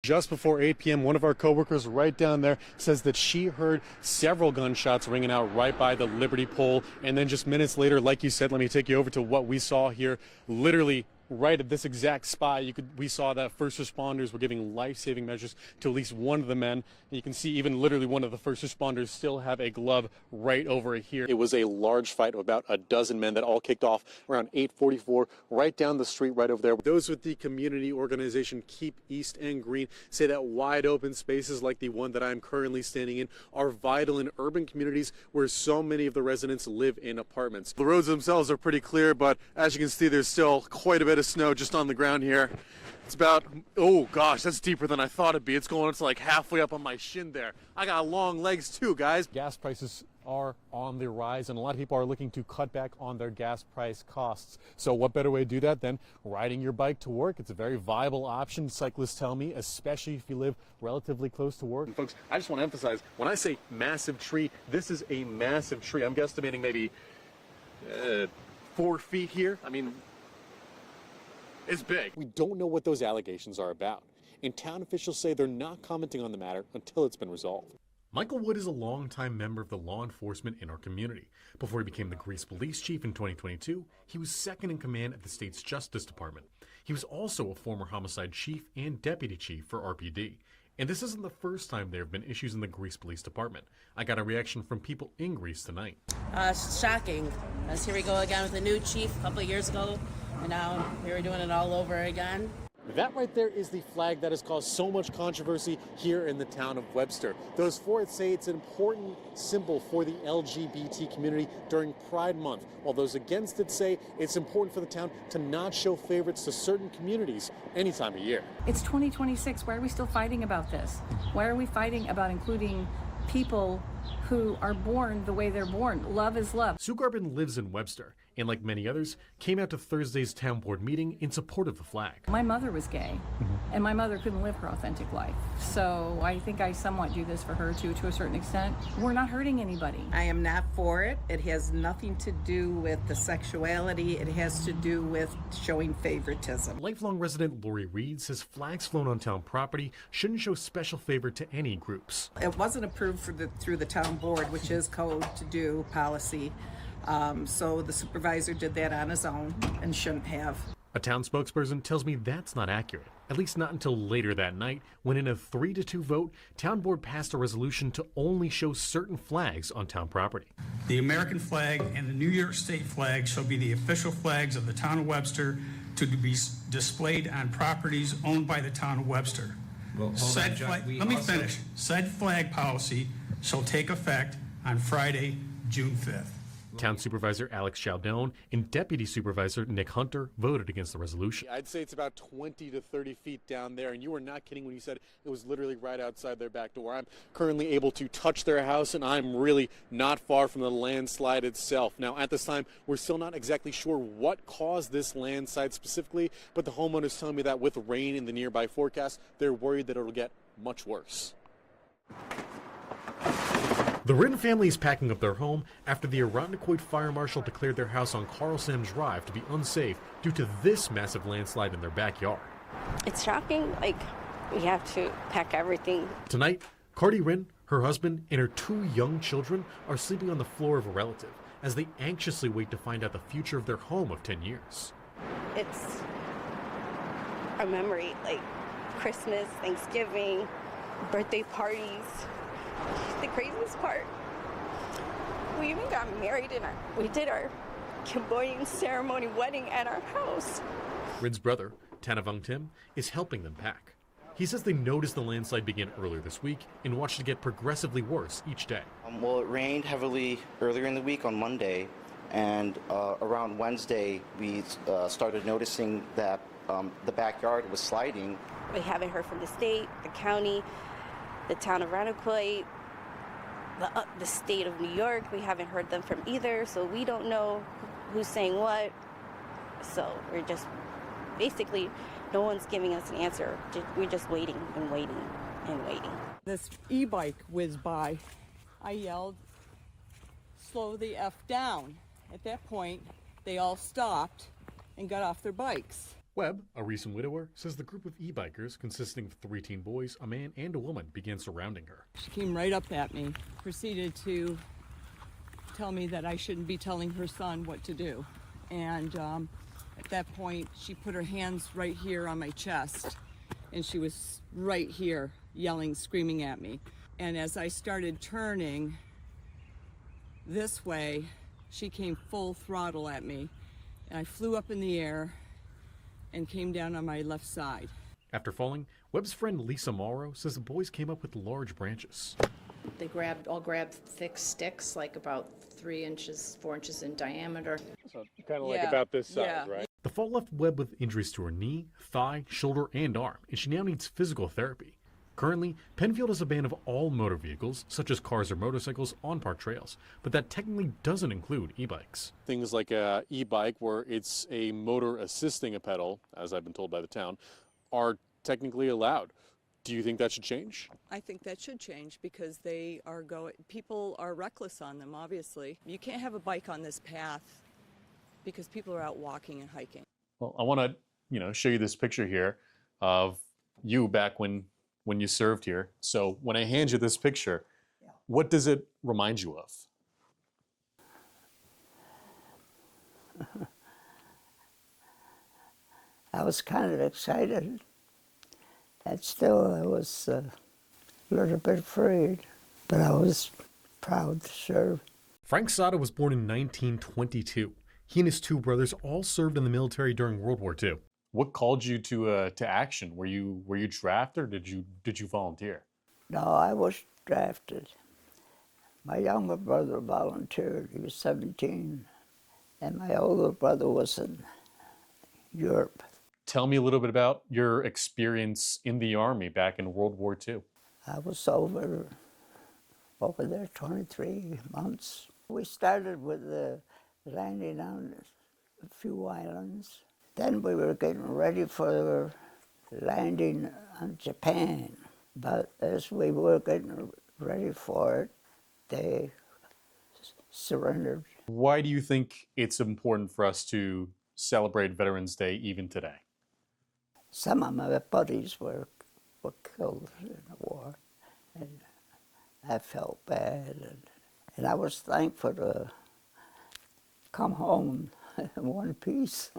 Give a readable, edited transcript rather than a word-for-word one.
just before 8 p.m. One of our coworkers right down there says that she heard several gunshots ringing out right by the Liberty pole. And then just minutes later, like you said, let me take you over to what we saw here. Literally right at this exact spot, we saw that first responders were giving life-saving measures to at least one of the men. And you can see even literally one of the first responders still have a glove right over here. It was a large fight of about a dozen men that all kicked off around 8:44 right down the street right over there. Those with the community organization Keep East End Green say that wide open spaces like the one that I'm currently standing in are vital in urban communities where so many of the residents live in apartments. The roads themselves are pretty clear, but as you can see, there's still quite a bit of snow just on the ground here. It's about, oh gosh, that's deeper than I thought it'd be. It's going to like halfway up on my shin there. I got long legs too, guys. Gas prices are on the rise, and a lot of people are looking to cut back on their gas price costs. So what better way to do that than riding your bike to work? It's a very viable option, cyclists tell me, especially if you live relatively close to work. And folks, I just want to emphasize, when I say massive tree, this is a massive tree. I'm guesstimating maybe 4 feet here. I mean, it's big. We don't know what those allegations are about, and town officials say they're not commenting on the matter until it's been resolved. Michael Wood is a longtime member of the law enforcement in our community. Before he became the Greece Police Chief in 2022, he was second in command at the state's Justice Department. He was also a former homicide chief and deputy chief for RPD. And this isn't the first time there have been issues in the Greece Police Department. I got a reaction from people in Greece tonight. Shocking. As here we go again with a new chief a couple of years ago, and now here we're doing it all over again. That right there is the flag that has caused so much controversy here in the town of Webster. Those for it say it's an important symbol for the LGBT community during Pride Month, while those against it say it's important for the town to not show favorites to certain communities any time of year. It's 2026. Why are we still fighting about this? Why are we fighting about including people who are born the way they're born? Love is love. Sue Garbin lives in Webster, and like many others, came out to Thursday's town board meeting in support of the flag. My mother was gay, and my mother couldn't live her authentic life. So I think I somewhat do this for her too, to a certain extent. We're not hurting anybody. I am not for it. It has nothing to do with the sexuality. It has to do with showing favoritism. Lifelong resident Lori Reed says flags flown on town property shouldn't show special favor to any groups. It wasn't approved through the town board, which is code to do policy. So the supervisor did that on his own and shouldn't have. A town spokesperson tells me that's not accurate, at least not until later that night, when in a 3-2 vote, town board passed a resolution to only show certain flags on town property. The American flag and the New York State flag shall be the official flags of the town of Webster to be displayed on properties owned by the town of Webster. Well, Said flag policy shall take effect on Friday, June 5th. Town Supervisor Alex Chaldone and Deputy Supervisor Nick Hunter voted against the resolution. I'd say it's about 20 to 30 feet down there, and you were not kidding when you said it was literally right outside their back door. I'm currently able to touch their house, and I'm really not far from the landslide itself. Now, at this time, we're still not exactly sure what caused this landslide specifically, but the homeowners tell me that with rain in the nearby forecast, they're worried that it'll get much worse. The Rin family is packing up their home after the Arachnoid Fire Marshal declared their house on Carlson Drive to be unsafe due to this massive landslide in their backyard. It's shocking. Like, we have to pack everything. Tonight, Cardi Rin, her husband, and her 2 young children are sleeping on the floor of a relative as they anxiously wait to find out the future of their home of 10 years. It's a memory, like Christmas, Thanksgiving, birthday parties. The craziest part, we even got married we did our Cambodian ceremony wedding at our house. Rin's brother, Tanavong Tim, is helping them pack. He says they noticed the landslide begin earlier this week and watched it get progressively worse each day. Well, it rained heavily earlier in the week on Monday, and around Wednesday we started noticing that the backyard was sliding. We haven't heard from the state, the county, the town of Arachnoid, the state of New York. We haven't heard them from either, so we don't know who's saying what. So we're just, basically, no one's giving us an answer. We're just waiting and waiting and waiting. This e-bike whizzed by. I yelled, slow the F down. At that point, they all stopped and got off their bikes. Webb, a recent widower, says the group of e-bikers, consisting of 3 teen boys, a man, and a woman, began surrounding her. She came right up at me, proceeded to tell me that I shouldn't be telling her son what to do. And at that point, she put her hands right here on my chest, and she was right here yelling, screaming at me. And as I started turning this way, she came full throttle at me, and I flew up in the air and came down on my left side. After falling, Webb's friend Lisa Morrow says the boys came up with large branches. They all grabbed thick sticks, like about 3 inches, 4 inches in diameter. So kind of Yeah, like about this size, yeah. right? The fall left Webb with injuries to her knee, thigh, shoulder, and arm, and she now needs physical therapy. Currently, Penfield has a ban of all motor vehicles, such as cars or motorcycles, on park trails, but that technically doesn't include e-bikes. Things like a e-bike, where it's a motor assisting a pedal, as I've been told by the town, are technically allowed. Do you think that should change? I think that should change because people are reckless on them, obviously. You can't have a bike on this path because people are out walking and hiking. Well, I want to, show you this picture here of you back when you served here. So when I hand you this picture, what does it remind you of? I was kind of excited, and still I was a little bit afraid, but I was proud to serve. Frank Sada was born in 1922. He and his 2 brothers all served in the military during World War II. What called you to action? Were you drafted, or did you volunteer? No, I was drafted. My younger brother volunteered. He was 17, and my older brother was in Europe. Tell me a little bit about your experience in the Army back in World War II. I was over there 23 months. We started with the landing on a few islands. Then we were getting ready for landing on Japan. But as we were getting ready for it, they surrendered. Why do you think it's important for us to celebrate Veterans Day even today? Some of my buddies were killed in the war, and I felt bad. And I was thankful to come home in one piece.